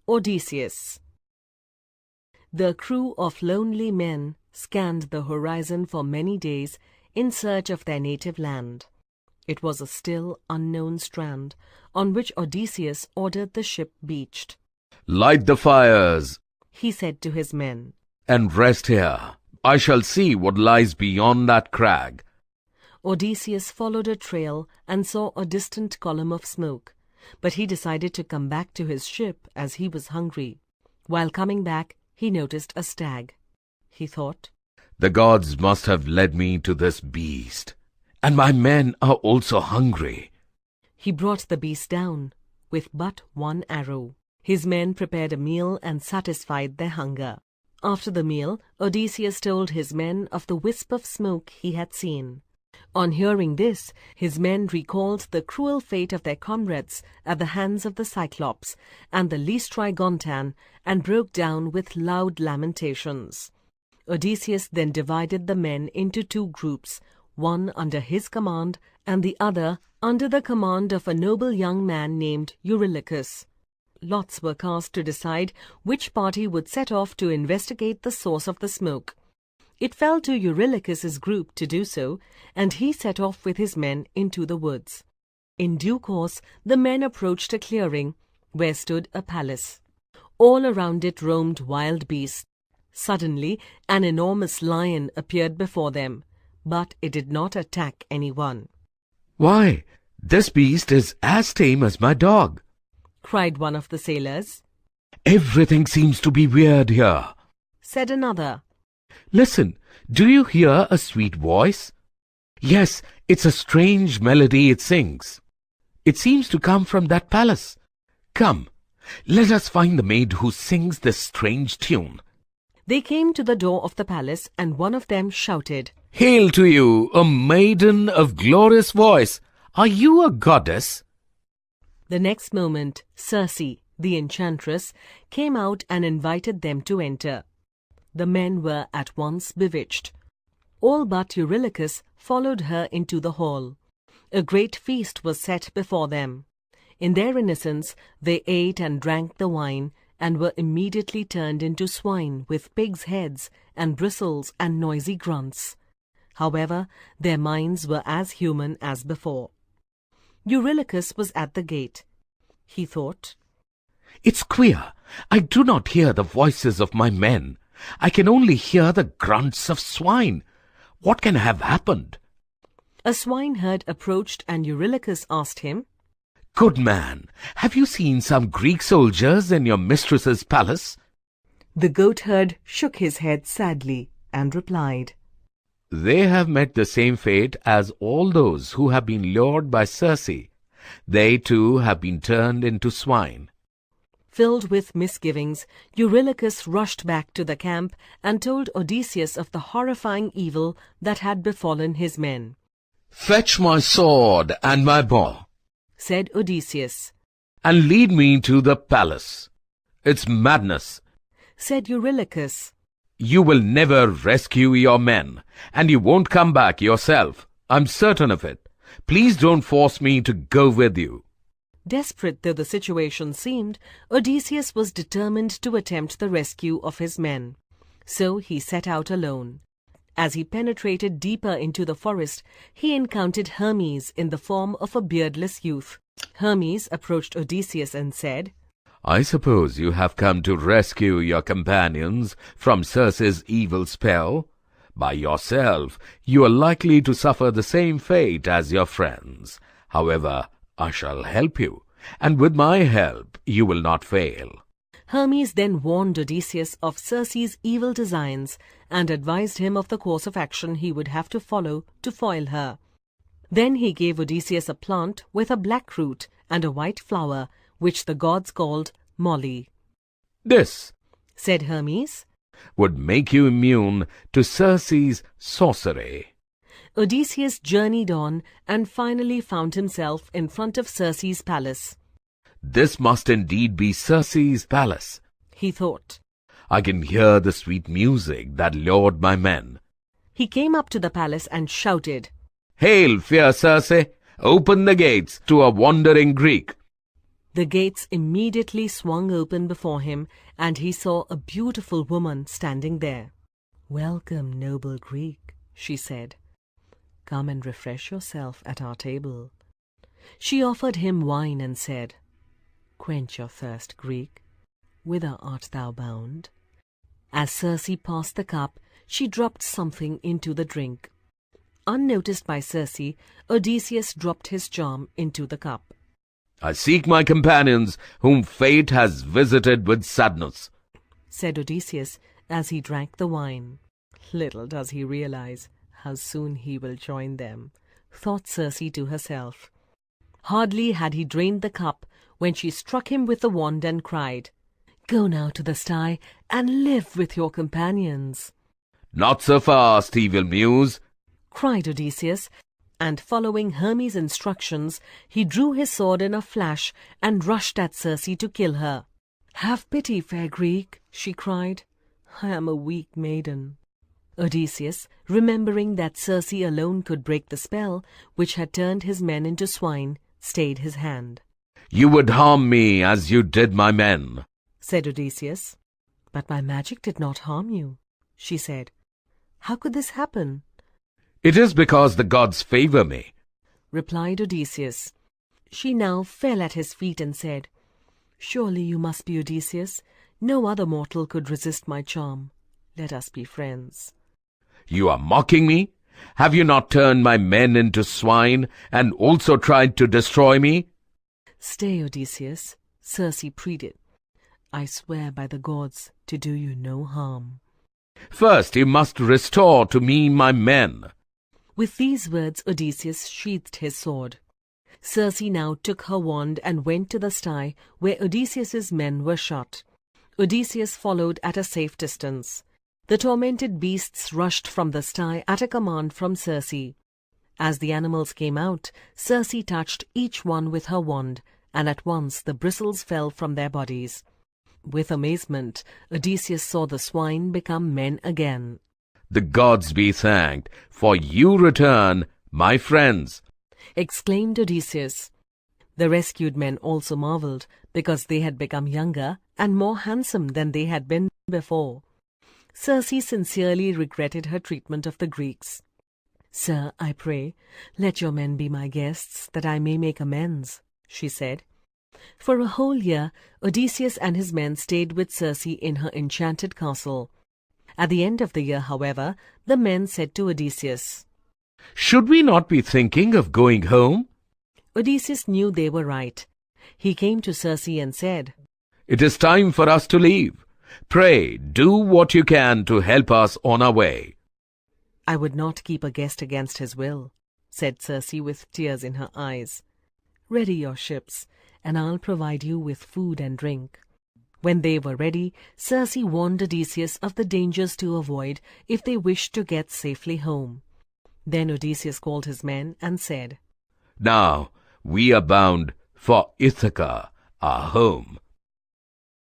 Odysseus. The crew of lonely men scanned the horizon for many days in search of their native land. It was a still, unknown strand, on which Odysseus ordered the ship beached. "Light the fires," he said to his men, "and rest here. I shall see what lies beyond that crag." Odysseus followed a trail and saw a distant column of smoke, but he decided to come back to his ship as he was hungry. While coming back, he noticed a stag. He thought, "The gods must have led me to this beast, and my men are also hungry." He brought the beast down with but one arrow. His men prepared a meal and satisfied their hunger. After the meal, Odysseus told his men of the wisp of smoke he had seen. On hearing this, his men recalled the cruel fate of their comrades at the hands of the Cyclops and the Trigontan, and broke down with loud lamentations. Odysseus then divided the men into two groups, one under his command and the other under the command of a noble young man named Eurylochus. Lots were cast to decide which party would set off to investigate the source of the smoke. It fell to Eurylochus's group to do so, and he set off with his men into the woods. In due course, the men approached a clearing where stood a palace. All around it roamed wild beasts. Suddenly, an enormous lion appeared before them, but it did not attack anyone. "Why, this beast is as tame as my dog," cried one of the sailors. "Everything seems to be weird here," said another. "Listen, do you hear a sweet voice?" "Yes, it's a strange melody it sings. It seems to come from that palace. Come, let us find the maid who sings this strange tune." They came to the door of the palace, and one of them shouted, "Hail to you, a maiden of glorious voice! Are you a goddess?" The next moment, Circe, the enchantress, came out and invited them to enter. The men were at once bewitched. All but Eurylochus followed her into the hall. A great feast was set before them. In their innocence, they ate and drank the wine, and were immediately turned into swine with pigs' heads and bristles and noisy grunts. However, their minds were as human as before. Eurylochus was at the gate. He thought, "It's queer. I do not hear the voices of my men. I can only hear the grunts of swine. What can have happened?" A swineherd approached, and Eurylochus asked him, "Good man, have you seen some Greek soldiers in your mistress's palace?" The goatherd shook his head sadly and replied, "They have met the same fate as all those who have been lured by Circe. They too have been turned into swine." Filled with misgivings, Eurylochus rushed back to the camp and told Odysseus of the horrifying evil that had befallen his men. "Fetch my sword and my bow," said Odysseus, "and lead me to the palace." "It's madness," said Eurylochus. "You will never rescue your men, and you won't come back yourself. I'm certain of it. Please don't force me to go with you." Desperate though the situation seemed, Odysseus was determined to attempt the rescue of his men. So he set out alone. As he penetrated deeper into the forest, he encountered Hermes in the form of a beardless youth. Hermes approached Odysseus and said, "I suppose you have come to rescue your companions from Circe's evil spell. By yourself, you are likely to suffer the same fate as your friends. However, I shall help you, and with my help you will not fail." Hermes then warned Odysseus of Circe's evil designs and advised him of the course of action he would have to follow to foil her. Then he gave Odysseus a plant with a black root and a white flower, which the gods called Moly. "This," said Hermes, "would make you immune to Circe's sorcery." Odysseus journeyed on and finally found himself in front of Circe's palace. "This must indeed be Circe's palace," he thought. "I can hear the sweet music that lured my men." He came up to the palace and shouted, "Hail, fair Circe! Open the gates to a wandering Greek." The gates immediately swung open before him, and he saw a beautiful woman standing there. "Welcome, noble Greek," she said. "Come and refresh yourself at our table." She offered him wine and said, "Quench your thirst, Greek. Whither art thou bound?" As Circe passed the cup, she dropped something into the drink. Unnoticed by Circe, Odysseus dropped his charm into the cup. "I seek my companions, whom fate has visited with sadness," said Odysseus as he drank the wine. "Little does he realize how soon he will join them," thought Circe to herself. Hardly had he drained the cup when she struck him with the wand and cried, "Go now to the sty and live with your companions." "Not so fast, evil muse," cried Odysseus, and following Hermes' instructions, he drew his sword in a flash and rushed at Circe to kill her. "Have pity, fair Greek," she cried. "I am a weak maiden." Odysseus, remembering that Circe alone could break the spell which had turned his men into swine, stayed his hand. "You would harm me as you did my men," said Odysseus. "But my magic did not harm you," she said. "How could this happen?" "It is because the gods favor me," replied Odysseus. She now fell at his feet and said, "Surely you must be Odysseus. No other mortal could resist my charm. Let us be friends." "You are mocking me? Have you not turned my men into swine and also tried to destroy me?" "Stay, Odysseus," Circe pleaded. "I swear by the gods to do you no harm." "First you must restore to me my men." With these words Odysseus sheathed his sword. Circe now took her wand and went to the sty where Odysseus's men were shut. Odysseus followed at a safe distance. The tormented beasts rushed from the sty at a command from Circe. As the animals came out, Circe touched each one with her wand, and at once the bristles fell from their bodies. With amazement, Odysseus saw the swine become men again. "The gods be thanked, for you return, my friends," exclaimed Odysseus. The rescued men also marveled, because they had become younger and more handsome than they had been before. Circe sincerely regretted her treatment of the Greeks. "Sir, I pray, let your men be my guests, that I may make amends," she said. For a whole year, Odysseus and his men stayed with Circe in her enchanted castle. At the end of the year, however, the men said to Odysseus, "Should we not be thinking of going home?" Odysseus knew they were right. He came to Circe and said, "It is time for us to leave. Pray, do what you can to help us on our way." "I would not keep a guest against his will," said Circe with tears in her eyes. "Ready your ships, and I'll provide you with food and drink." When they were ready, Circe warned Odysseus of the dangers to avoid if they wished to get safely home. Then Odysseus called his men and said, "Now we are bound for Ithaca, our home.